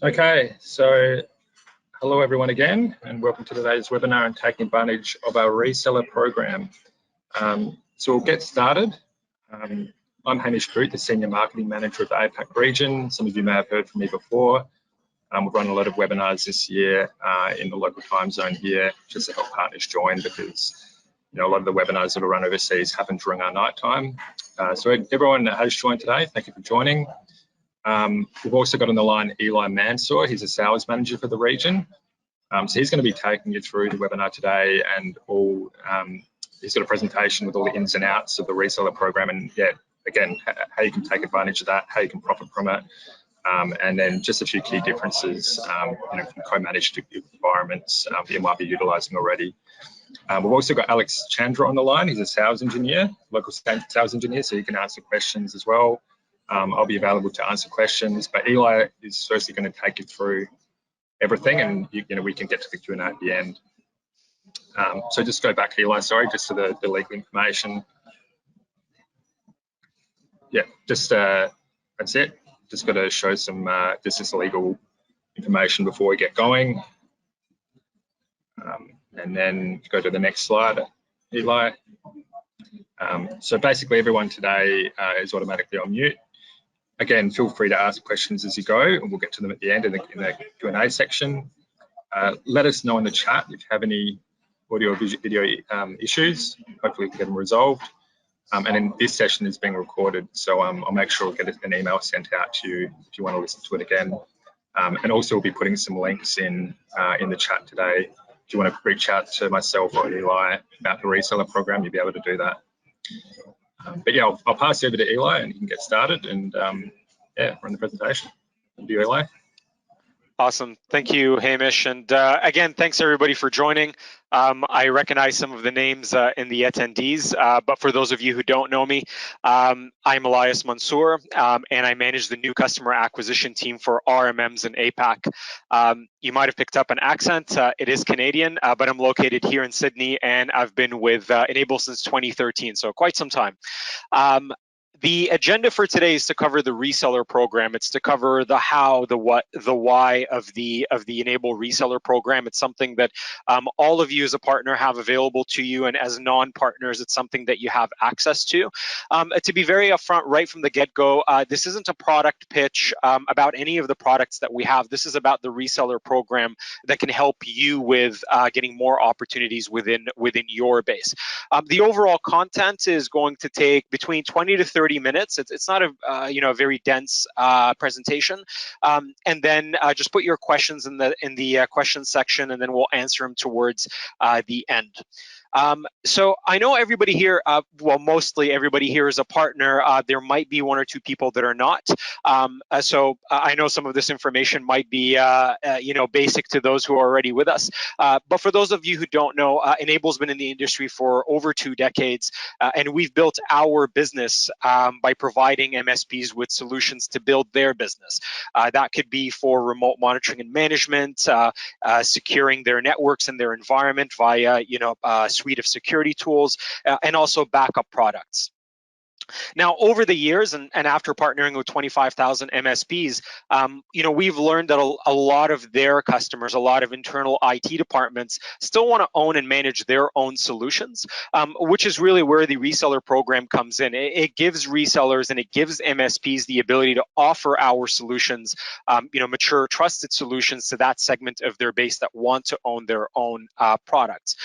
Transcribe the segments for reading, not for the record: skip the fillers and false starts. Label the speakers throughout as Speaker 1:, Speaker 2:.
Speaker 1: Okay, so hello everyone again, and welcome to today's webinar and taking advantage of our reseller program. So we'll get started. I'm Hamish Boot, the Senior Marketing Manager of the APAC region. Some of you may have heard from me before. We've run a lot of webinars this year in the local time zone here, just to help partners join, because a lot of the webinars that are run overseas happen during our night time. So everyone that has joined today, thank you for joining. We've also got on the line Eli Mansour. He's a sales manager for the region. So he's going to be taking you through the webinar today, and all. He's got a presentation with all the ins and outs of the reseller program, and again, how you can take advantage of that, how you can profit from it, and then just a few key differences, from co-managed environments that you might be utilising already. We've also got Alex Chandra on the line. He's a sales engineer, local sales engineer, so you can answer questions as well. I'll be available to answer questions, but Eli is firstly going to take you through everything, and we can get to the Q&A at the end. So just go back, Eli, sorry, just to the legal information. Yeah, just that's it. Just got to show some this is legal information before we get going. And then go to the next slide, Eli. So basically everyone today is automatically on mute. Again, feel free to ask questions as you go, and we'll get to them at the end in the Q&A section. Let us know in the chat if you have any audio or video issues. Hopefully we can get them resolved. And then this session is being recorded, so I'll make sure we'll get an email sent out to you if you want to listen to it again. And also we'll be putting some links in the chat today. If you want to reach out to myself or Eli about the reseller program, you'll be able to do that. But yeah, I'll pass you over to Eli, and you can get started and run the presentation. Thank you, Eli.
Speaker 2: Awesome. Thank you, Hamish. And again, thanks everybody for joining. I recognize some of the names in the attendees, but for those of you who don't know me, I'm Elias Mansour, and I manage the new customer acquisition team for RMMs in APAC. You might have picked up an accent. It is Canadian, but I'm located here in Sydney, and I've been with Enable since 2013, so quite some time. The agenda for today is to cover the reseller program. It's to cover the how, the what, the why of the Enable reseller program. It's something that all of you as a partner have available to you, and as non-partners, it's something that you have access to. To be very upfront right from the get-go, this isn't a product pitch about any of the products that we have. This is about the reseller program that can help you with getting more opportunities within your base. The overall content is going to take between 20 to 30 minutes. It's not a very dense presentation, and then just put your questions in the questions section, and then we'll answer them towards the end. So I know everybody here, well, mostly everybody here is a partner. There might be one or two people that are not. So I know some of this information might be, basic to those who are already with us. But for those of you who don't know, Enable's been in the industry for over 2 decades, and we've built our business by providing MSPs with solutions to build their business. That could be for remote monitoring and management, securing their networks and their environment via, suite of security tools, and also backup products. Now, over the years, and after partnering with 25,000 MSPs, we've learned that a lot of their customers, a lot of internal IT departments still want to own and manage their own solutions, which is really where the reseller program comes in. It gives resellers and it gives MSPs the ability to offer our solutions, mature, trusted solutions to that segment of their base that want to own their own products.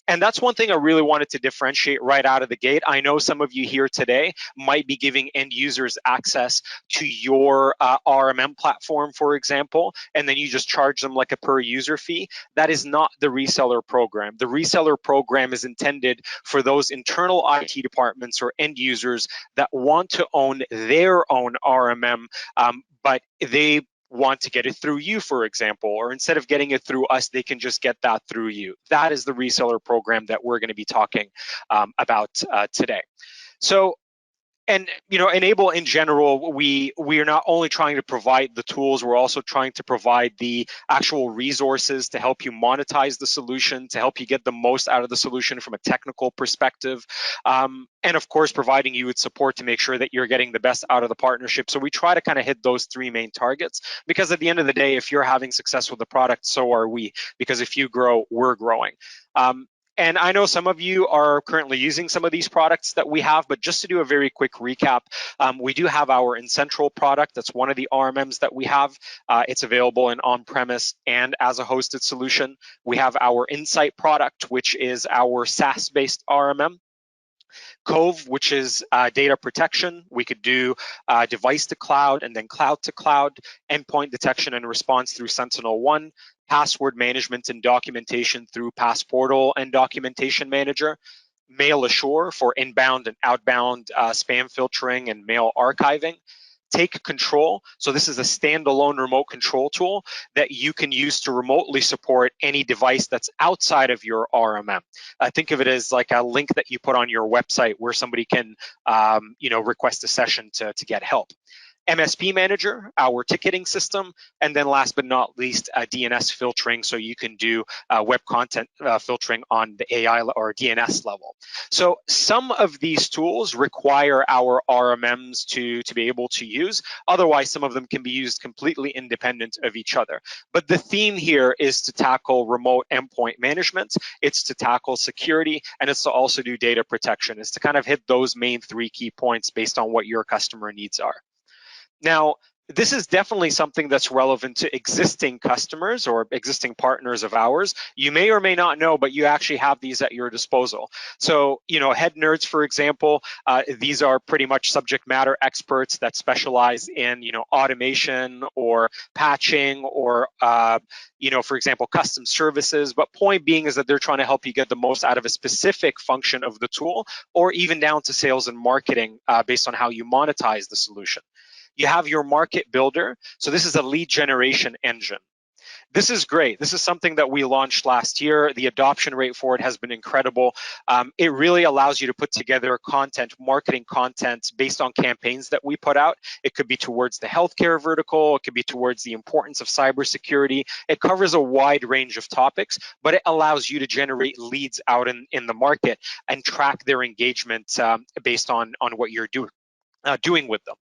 Speaker 2: And that's one thing I really wanted to differentiate right out of the gate. I know some of you here today might be giving end users access to your RMM platform, for example, and then you just charge them like a per user fee. That is not the reseller program. The reseller program is intended for those internal IT departments or end users that want to own their own RMM, but they want to get it through you, for example, or instead of getting it through us, they can just get that through you. That is the reseller program that we're going to be talking about today. So And Enable in general, we are not only trying to provide the tools, we're also trying to provide the actual resources to help you monetize the solution, to help you get the most out of the solution from a technical perspective, and of course providing you with support to make sure that you're getting the best out of the partnership. So we try to kind of hit those three main targets, because at the end of the day, if you're having success with the product, so are we, because if you grow, we're growing. And I know some of you are currently using some of these products that we have, but just to do a very quick recap, we do have our Incentral product. That's one of the RMMs that we have. It's available in on-premise and as a hosted solution. We have our Insight product, which is our SaaS-based RMM. Cove, which is data protection. We could do device to cloud and then cloud to cloud, endpoint detection and response through SentinelOne, password management and documentation through Passportal and Documentation Manager, Mail Assure for inbound and outbound spam filtering and mail archiving, Take Control. So this is a standalone remote control tool that you can use to remotely support any device that's outside of your RMM. Think of it as like a link that you put on your website where somebody can, request a session to get help. MSP Manager, our ticketing system, and then last but not least, DNS filtering, so you can do web content filtering on the AI or DNS level. So some of these tools require our RMMs to be able to use. Otherwise, some of them can be used completely independent of each other. But the theme here is to tackle remote endpoint management, it's to tackle security, and it's to also do data protection. It's to kind of hit those main three key points based on what your customer needs are. Now, this is definitely something that's relevant to existing customers or existing partners of ours. You may or may not know, but you actually have these at your disposal. So, Head Nerds, for example, these are pretty much subject matter experts that specialize in, automation or patching or, for example, custom services. But point being is that they're trying to help you get the most out of a specific function of the tool, or even down to sales and marketing based on how you monetize the solution. You have your Market Builder. So this is a lead generation engine. This is great. This is something that we launched last year. The adoption rate for it has been incredible. It really allows you to put together content, marketing content based on campaigns that we put out. It could be towards the healthcare vertical. It could be towards the importance of cybersecurity. It covers a wide range of topics, but it allows you to generate leads out in the market and track their engagement based on what you're doing with them.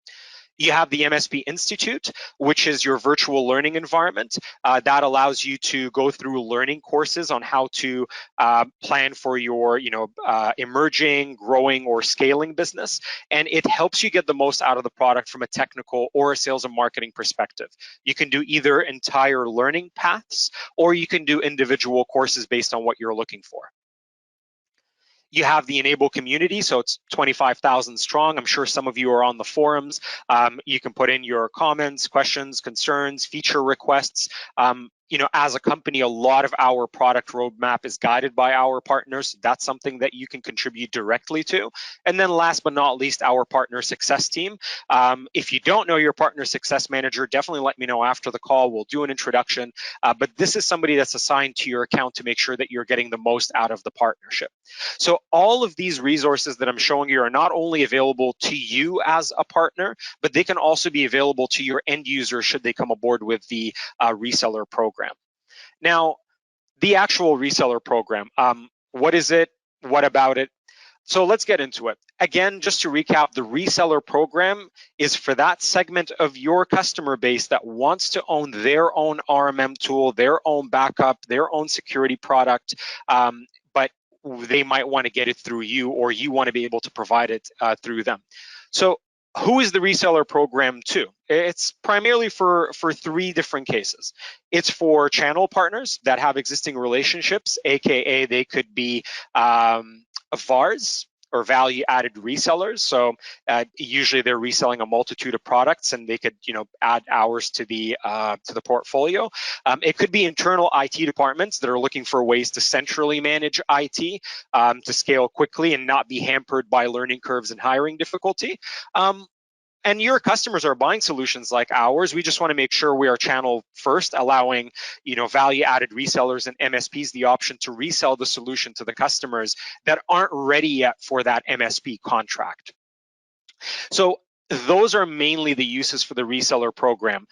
Speaker 2: You have the MSP Institute, which is your virtual learning environment. That allows you to go through learning courses on how to plan for your, emerging, growing, or scaling business. And it helps you get the most out of the product from a technical or a sales and marketing perspective. You can do either entire learning paths, or you can do individual courses based on what you're looking for. You have the Enable community, so it's 25,000 strong. I'm sure some of you are on the forums. You can put in your comments, questions, concerns, feature requests. As a company, a lot of our product roadmap is guided by our partners. That's something that you can contribute directly to. And then last but not least, our partner success team. If you don't know your partner success manager, definitely let me know after the call. We'll do an introduction. But this is somebody that's assigned to your account to make sure that you're getting the most out of the partnership. So all of these resources that I'm showing you are not only available to you as a partner, but they can also be available to your end user should they come aboard with the reseller program. Now, the actual reseller program, what is it? What about it? So let's get into it. Again, just to recap, the reseller program is for that segment of your customer base that wants to own their own RMM tool, their own backup, their own security product, but they might want to get it through you, or you want to be able to provide it through them. So who is the reseller program to? It's primarily for three different cases. It's for channel partners that have existing relationships, AKA they could be VARs, or value-added resellers. So usually they're reselling a multitude of products, and they could, add hours to the portfolio. It could be internal IT departments that are looking for ways to centrally manage IT to scale quickly and not be hampered by learning curves and hiring difficulty. And your customers are buying solutions like ours. We just want to make sure we are channel first, allowing value-added resellers and MSPs the option to resell the solution to the customers that aren't ready yet for that MSP contract. So those are mainly the uses for the reseller program.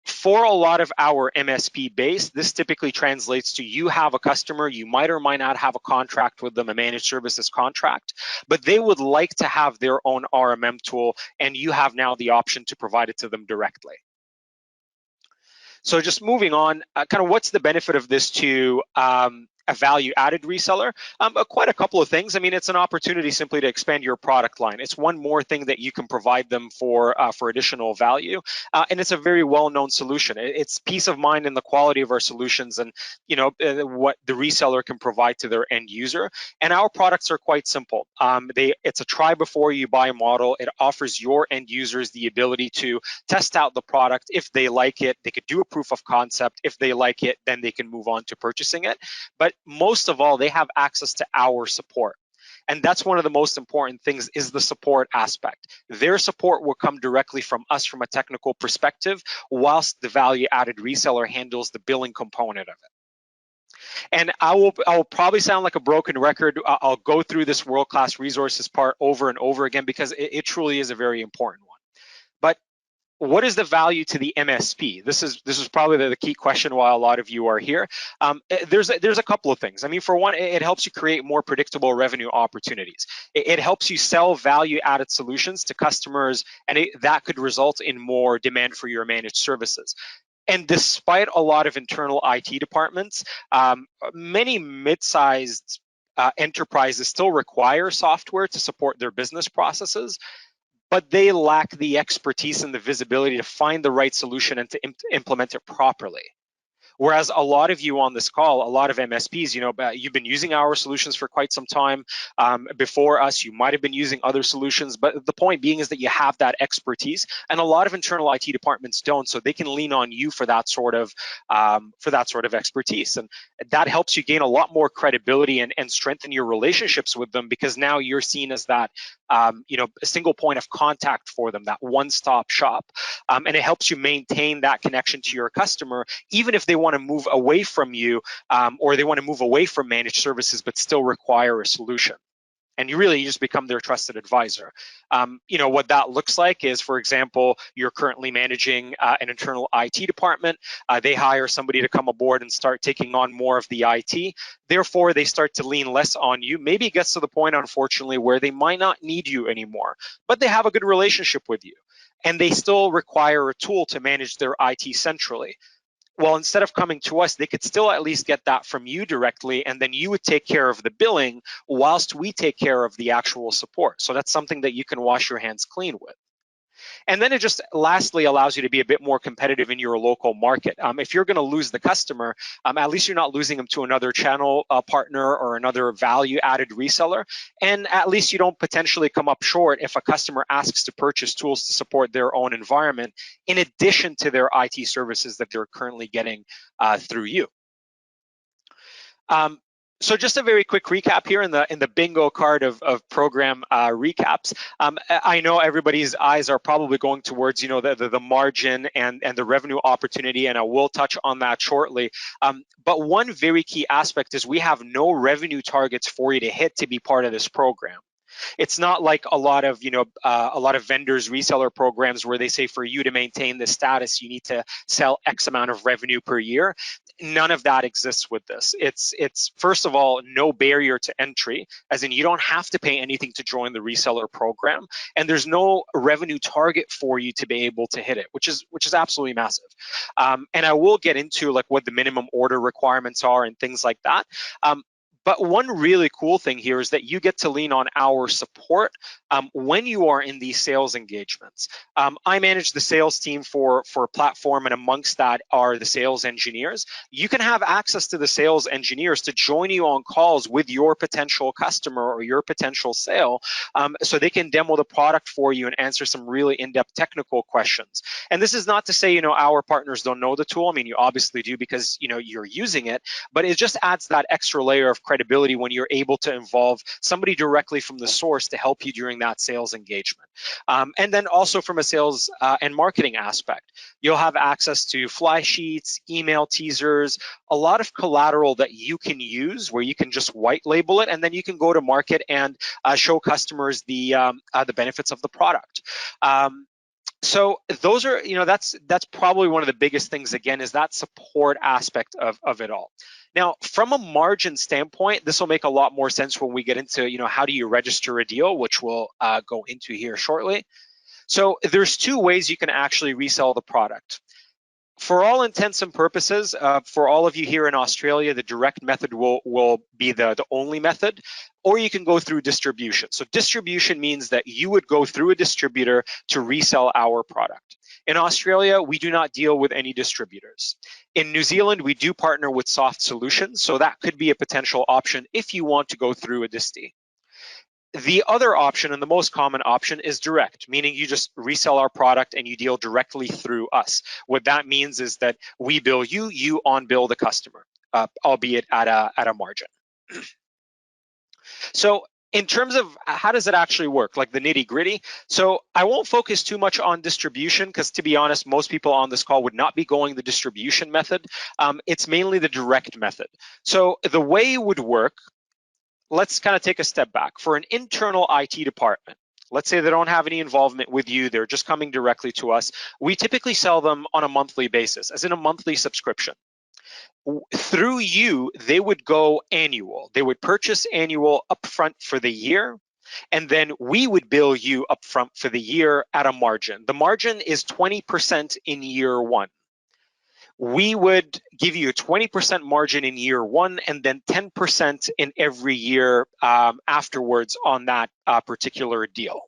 Speaker 2: For a lot of our MSP base, this typically translates to you have a customer, you might or might not have a contract with them, a managed services contract, but they would like to have their own RMM tool, and you have now the option to provide it to them directly. So just moving on, kind of what's the benefit of this to a value-added reseller? Quite a couple of things. I mean, it's an opportunity simply to expand your product line. It's one more thing that you can provide them for additional value, and it's a very well-known solution. It's peace of mind in the quality of our solutions, and what the reseller can provide to their end user. And our products are quite simple. It's a try before you buy model. It offers your end users the ability to test out the product. If they like it, they could do a proof of concept. If they like it, then they can move on to purchasing it. But most of all, they have access to our support. And that's one of the most important things, is the support aspect. Their support will come directly from us from a technical perspective, whilst the value-added reseller handles the billing component of it. And I will probably sound like a broken record. I'll go through this world-class resources part over and over again, because it truly is a very important one. But what is the value to the MSP? This is probably the key question why a lot of you are here. There's a couple of things. I mean, for one, it helps you create more predictable revenue opportunities. It helps you sell value-added solutions to customers, and that could result in more demand for your managed services. And despite a lot of internal IT departments, many mid-sized enterprises still require software to support their business processes, but they lack the expertise and the visibility to find the right solution and to implement it properly. Whereas a lot of you on this call, a lot of MSPs, you've been using our solutions for quite some time. Before us, you might have been using other solutions, but the point being is that you have that expertise, and a lot of internal IT departments don't, so they can lean on you for that sort of expertise, and that helps you gain a lot more credibility and strengthen your relationships with them, because now you're seen as that a single point of contact for them, that one-stop shop, and it helps you maintain that connection to your customer, even if they want to move away from you, or they want to move away from managed services but still require a solution. And you just become their trusted advisor. What that looks like is, for example, you're currently managing an internal IT department. They hire somebody to come aboard and start taking on more of the IT. Therefore, they start to lean less on you. Maybe it gets to the point, unfortunately, where they might not need you anymore, but they have a good relationship with you, and they still require a tool to manage their IT centrally. Well, instead of coming to us, they could still at least get that from you directly, and then you would take care of the billing whilst we take care of the actual support. So that's something that you can wash your hands clean with. And then it just lastly allows you to be a bit more competitive in your local market. If you're going to lose the customer, at least you're not losing them to another channel partner or another value-added reseller. And at least you don't potentially come up short if a customer asks to purchase tools to support their own environment, in addition to their IT services that they're currently getting through you. So just a very quick recap here in the bingo card of program recaps. I know everybody's eyes are probably going towards the margin and the revenue opportunity, and I will touch on that shortly. But one very key aspect is we have no revenue targets for you to hit to be part of this program. It's not like a lot of vendors, reseller programs where they say for you to maintain this status, you need to sell X amount of revenue per year. None of that exists with this. It's first of all, no barrier to entry, as in you don't have to pay anything to join the reseller program, and there's no revenue target for you to be able to hit it, which is absolutely massive. And I will get into like what the minimum order requirements are and things like that. But one really cool thing here is that you get to lean on our support when you are in these sales engagements. I manage the sales team for Platform, and amongst that are the sales engineers. You can have access to the sales engineers to join you on calls with your potential customer or your potential sale, so they can demo the product for you and answer some really in-depth technical questions. And this is not to say, our partners don't know the tool. I mean, you obviously do, because, you're using it, but it just adds that extra layer of credibility credibility when you're able to involve somebody directly from the source to help you during that sales engagement. And then also from a sales and marketing aspect, you'll have access to fly sheets, email teasers, a lot of collateral that you can use where you can just white label it, and then you can go to market and show customers the benefits of the product. So those are, that's probably one of the biggest things, again, is that support aspect of it all. Now, from a margin standpoint, this will make a lot more sense when we get into, how do you register a deal, which we'll go into here shortly. So there's two ways you can actually resell the product. For all intents and purposes, for all of you here in Australia, the direct method will be the only method, or you can go through distribution. So distribution means that you would go through a distributor to resell our product. In Australia, we do not deal with any distributors. In New Zealand, we do partner with Soft Solutions, so that could be a potential option if you want to go through a disty. The other option, and the most common option, is direct, meaning you just resell our product and you deal directly through us. What that means is that we bill you, you on-bill the customer, albeit at a margin. So in terms of how does it actually work, like the nitty-gritty, so I won't focus too much on distribution because, to be honest, most people on this call would not be going the distribution method. It's mainly the direct method. So the way it would work, let's kind of take a step back. For an internal IT department, let's say they don't have any involvement with you, they're just coming directly to us, we typically sell them on a monthly basis, as in a monthly subscription. Through you, they would go annual. They would purchase annual upfront for the year, and then we would bill you upfront for the year at a margin. The margin is 20% in year one. We would give you a 20% margin in year one and then 10% in every year afterwards on that particular deal.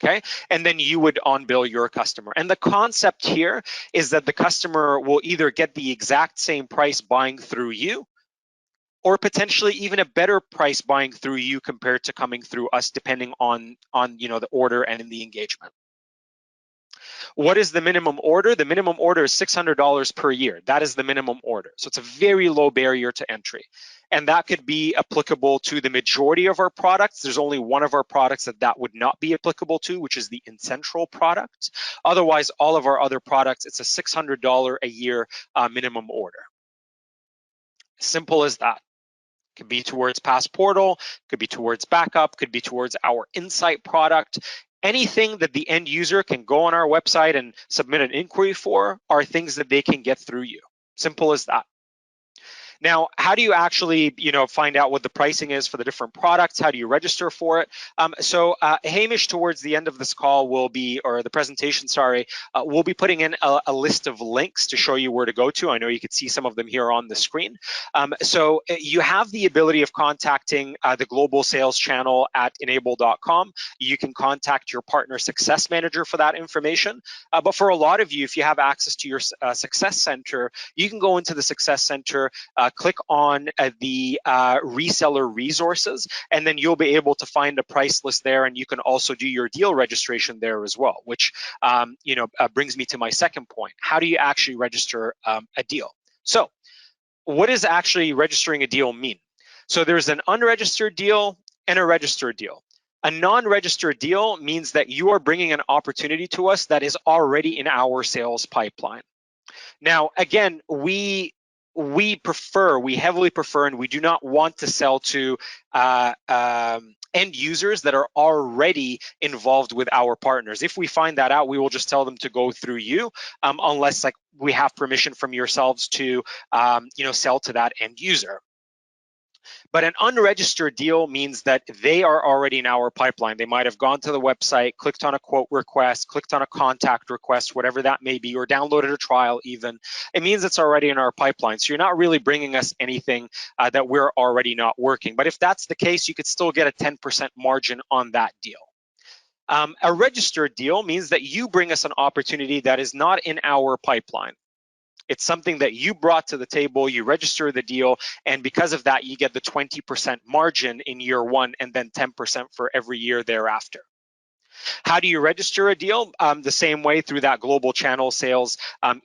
Speaker 2: Okay, and then you would on-bill your customer. And the concept here is that the customer will either get the exact same price buying through you, or potentially even a better price buying through you compared to coming through us, depending on the order and in the engagement. What is the minimum order? The minimum order is $600 per year. That is the minimum order. So it's a very low barrier to entry. And that could be applicable to the majority of our products. There's only one of our products that would not be applicable to, which is the Incentral product. Otherwise, all of our other products, it's a $600 a year minimum order. Simple as that. Could be towards Passportal, could be towards backup, could be towards our Insight product. Anything that the end user can go on our website and submit an inquiry for are things that they can get through you. Simple as that. Now, how do you actually, find out what the pricing is for the different products? How do you register for it? So Hamish, towards the end of this call, will be, or the presentation, sorry, we'll be putting in a list of links to show you where to go to. I know you can see some of them here on the screen. So you have the ability of contacting the global sales channel at enable.com. You can contact your partner success manager for that information. But for a lot of you, if you have access to your success center, you can go into the success center, click on the reseller resources, and then you'll be able to find a price list there, and you can also do your deal registration there as well, which brings me to my second point. How do you actually register a deal? So what does actually registering a deal mean? So there's an unregistered deal and a registered deal. A non-registered deal means that you are bringing an opportunity to us that is already in our sales pipeline. Now, again, we heavily prefer, and we do not want to sell to end users that are already involved with our partners. If we find that out, we will just tell them to go through you, unless we have permission from yourselves to sell to that end user. But an unregistered deal means that they are already in our pipeline. They might have gone to the website, clicked on a quote request, clicked on a contact request, whatever that may be, or downloaded a trial even. It means it's already in our pipeline. So you're not really bringing us anything that we're already not working. But if that's the case, you could still get a 10% margin on that deal. A registered deal means that you bring us an opportunity that is not in our pipeline. It's something that you brought to the table, you register the deal, and because of that, you get the 20% margin in year one and then 10% for every year thereafter. How do you register a deal? The same way, through that global channel sales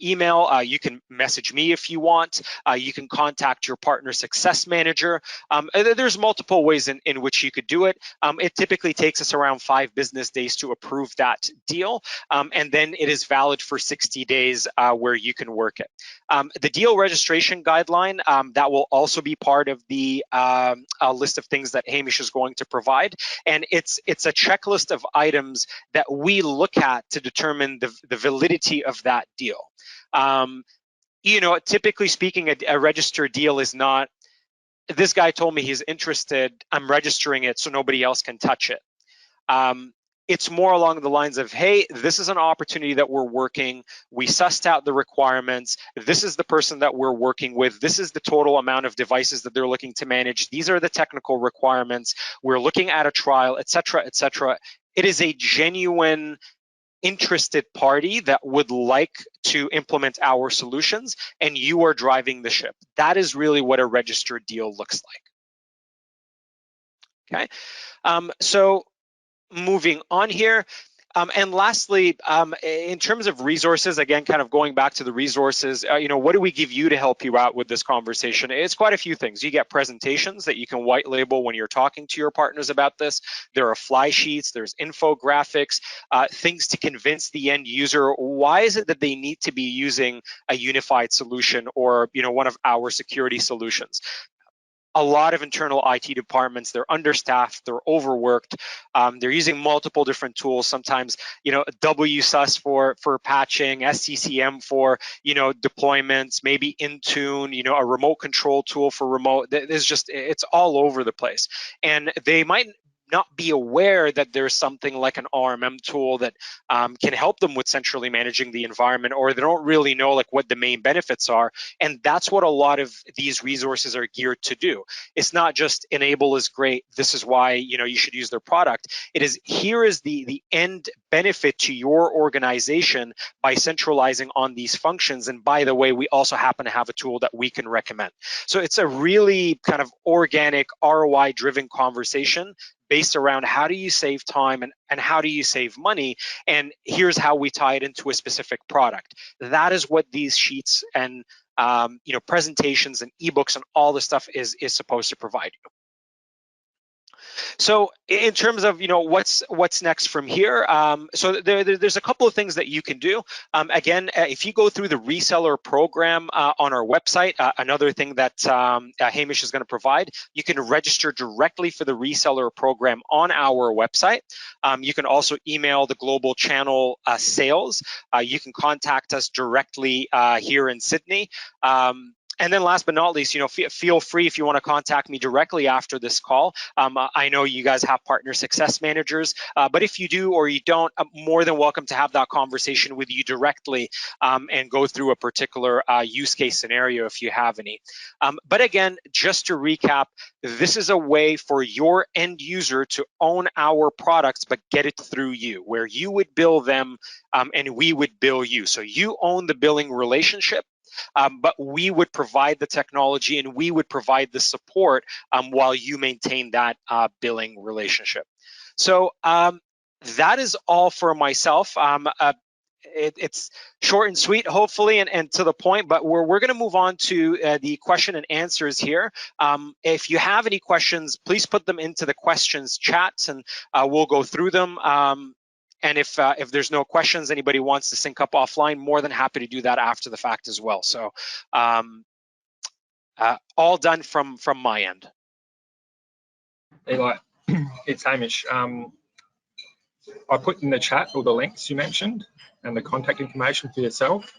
Speaker 2: email. You can message me if you want. You can contact your partner success manager. There's multiple ways in which you could do it. It typically takes us around 5 business days to approve that deal, and then it is valid for 60 days where you can work it. The deal registration guideline, that will also be part of the list of things that Hamish is going to provide, and it's a checklist of items that we look at to determine the validity of that deal. You know, typically speaking, a registered deal is not, this guy told me he's interested, I'm registering it so nobody else can touch it. It's more along the lines of, hey, this is an opportunity that we're working, we sussed out the requirements, this is the person that we're working with, this is the total amount of devices that they're looking to manage, these are the technical requirements, we're looking at a trial, etc., etc. It is a genuine interested party that would like to implement our solutions, and you are driving the ship. That is really what a registered deal looks like. Okay, so moving on here. And lastly, in terms of resources, again, kind of going back to the resources, you know, what do we give you to help you out with this conversation? It's quite a few things. You get presentations that you can white label when you're talking to your partners about this. There are fly sheets, there's infographics, things to convince the end user. Why is it that they need to be using a unified solution or, you know, one of our security solutions? A lot of internal IT departments, they're understaffed, they're overworked, they're using multiple different tools, sometimes, you know, WSUS for patching, SCCM for, you know, deployments, maybe Intune, you know, a remote control tool for remote. There's just, it's all over the place. And they might not be aware that there's something like an RMM tool that can help them with centrally managing the environment, or they don't really know like what the main benefits are. And that's what a lot of these resources are geared to do. It's not just N-able is great, this is why, you know, you should use their product. It is, here is the end benefit to your organization by centralizing on these functions. And by the way, we also happen to have a tool that we can recommend. So it's a really kind of organic, ROI driven conversation based around how do you save time and how do you save money, and here's how we tie it into a specific product. That is what these sheets and you know, presentations and ebooks and all the stuff is supposed to provide you. So in terms of, you know, what's next from here, so there's a couple of things that you can do. Again, if you go through the reseller program on our website, another thing that Hamish is going to provide, you can register directly for the reseller program on our website. You can also email the global channel sales. You can contact us directly here in Sydney. And then last but not least, you know, feel free if you want to contact me directly after this call. I know you guys have partner success managers, but if you do or you don't, I'm more than welcome to have that conversation with you directly and go through a particular use case scenario if you have any. But again, just to recap, this is a way for your end user to own our products, but get it through you, where you would bill them and we would bill you. So you own the billing relationship. But we would provide the technology and we would provide the support while you maintain that billing relationship. So that is all for myself. It's short and sweet, hopefully, and to the point, but we're going to move on to the question and answers here. If you have any questions, please put them into the questions chats and we'll go through them. And if there's no questions, anybody wants to sync up offline, more than happy to do that after the fact as well. So all done from my end.
Speaker 1: Eli, it's Hamish. I put in the chat all the links you mentioned and the contact information for yourself.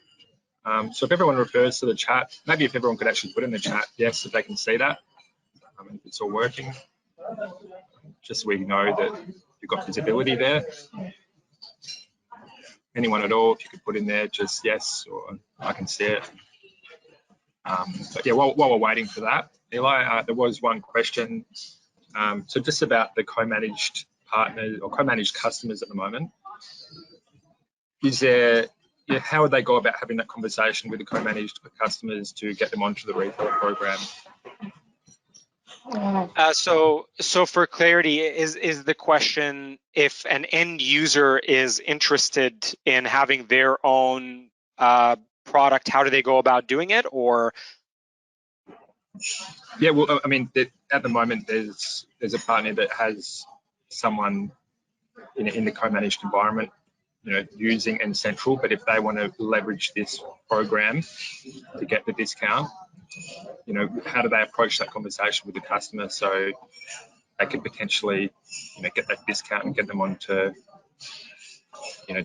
Speaker 1: So if everyone refers to the chat, maybe if everyone could actually put in the chat, yes, if they can see that, if it's all working, just so we know that you've got visibility there. Anyone at all, if you could put in there just yes, or I can see it. But yeah, while we're waiting for that, Eli, there was one question. So just about the co-managed partners or co-managed customers at the moment. Is there, how would they go about having that conversation with the co-managed customers to get them onto the reseller program?
Speaker 2: So for clarity, is the question if an end user is interested in having their own product, how do they go about doing it, or?
Speaker 1: Yeah, well, I mean, at the moment, there's a partner that has someone in the co-managed environment, using N-Central. But if they want to leverage this program to get the discount, how do they approach that conversation with the customer so they could potentially, get that discount and get them on to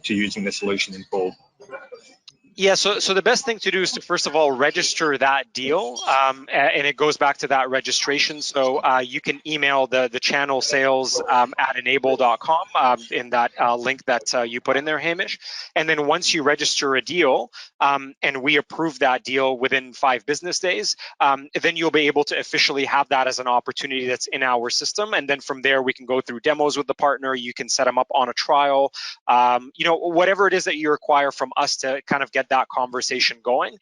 Speaker 1: using the solution in full?
Speaker 2: Yeah, so the best thing to do is to first of all register that deal, and it goes back to that registration. So you can email the channel sales at enable.com in that link that you put in there, Hamish. And then once you register a deal and we approve that deal within 5 business days, then you'll be able to officially have that as an opportunity that's in our system. And then from there, we can go through demos with the partner. You can set them up on a trial, whatever it is that you require from us to kind of get that conversation going.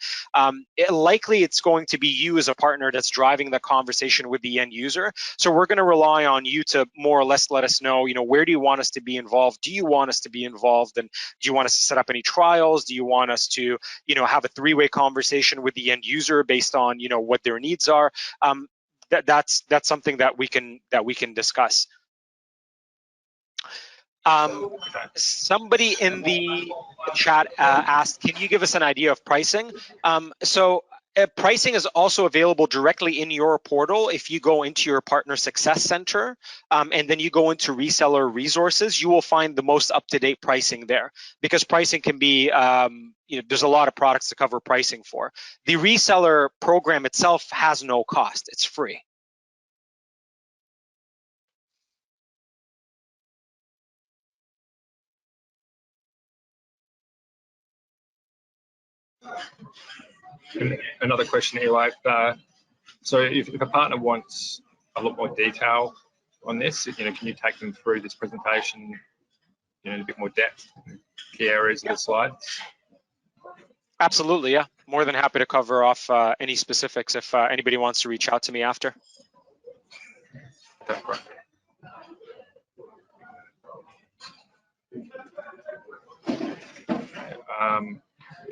Speaker 2: Likely it's going to be you as a partner that's driving the conversation with the end user. So we're going to rely on you to more or less let us know, where do you want us to be involved? Do you want us to be involved? And do you want us to set up any trials? Do you want us to, have a 3-way conversation with the end user based on, what their needs are? That's something that we can discuss. Somebody in the chat asked, can you give us an idea of pricing? Pricing is also available directly in your portal. If you go into your Partner Success Center and then you go into Reseller Resources, you will find the most up-to-date pricing there, because pricing can be, there's a lot of products to cover pricing for. The reseller program itself has no cost, it's free.
Speaker 1: Another question, Eli. So if a partner wants a lot more detail on this, can you take them through this presentation in a bit more depth, key areas of the slides?
Speaker 2: Absolutely, yeah. More than happy to cover off any specifics if anybody wants to reach out to me after.
Speaker 1: That's right.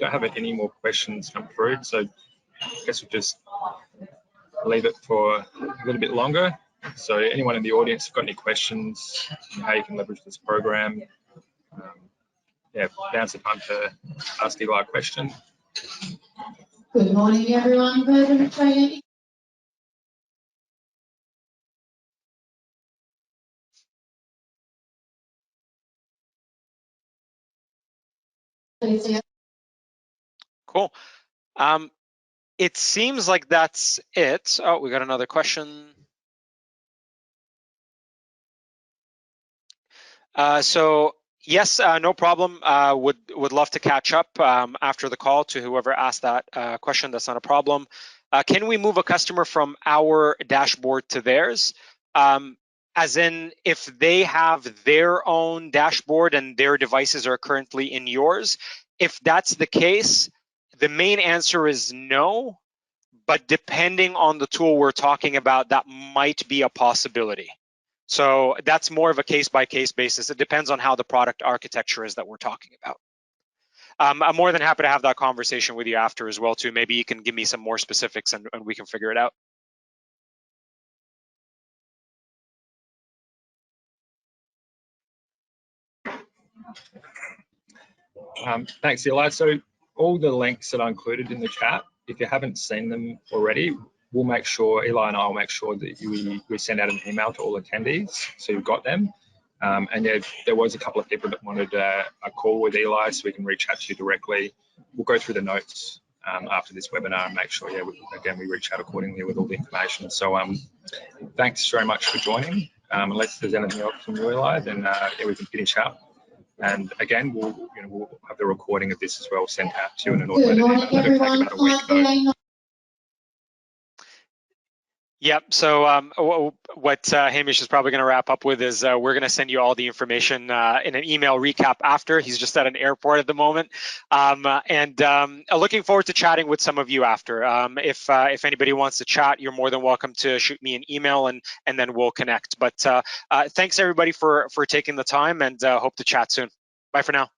Speaker 1: Don't have any more questions come through, so I guess we'll just leave it for a little bit longer. So anyone in the audience got any questions on how you can leverage this program? Now's the time to ask Eli a question.
Speaker 3: Good morning, everyone. President Training.
Speaker 2: Cool. It seems like that's it. Oh, we got another question. So yes, no problem. Would love to catch up after the call to whoever asked that question. That's not a problem. Can we move a customer from our dashboard to theirs? As in, if they have their own dashboard and their devices are currently in yours, if that's the case, the main answer is no, but depending on the tool we're talking about, that might be a possibility. So that's more of a case-by-case basis. It depends on how the product architecture is that we're talking about. I'm more than happy to have that conversation with you after as well, too. Maybe you can give me some more specifics and we can figure it out.
Speaker 1: Thanks, Eli. So all the links that are included in the chat, if you haven't seen them already, we'll make sure, Eli and I will make sure that we send out an email to all attendees, so you've got them. And there was a couple of people that wanted a call with Eli, so we can reach out to you directly. We'll go through the notes after this webinar and make sure, we reach out accordingly with all the information. So thanks very much for joining. Unless there's anything else from you, Eli, then we can finish up. And again, we'll have the recording of this as well sent out to you in an automated email. It'll take about a week, though.
Speaker 2: Yep. So what Hamish is probably going to wrap up with is we're going to send you all the information in an email recap after. He's just at an airport at the moment, and looking forward to chatting with some of you after. If anybody wants to chat, you're more than welcome to shoot me an email, and then we'll connect. But thanks everybody for taking the time, and hope to chat soon. Bye for now.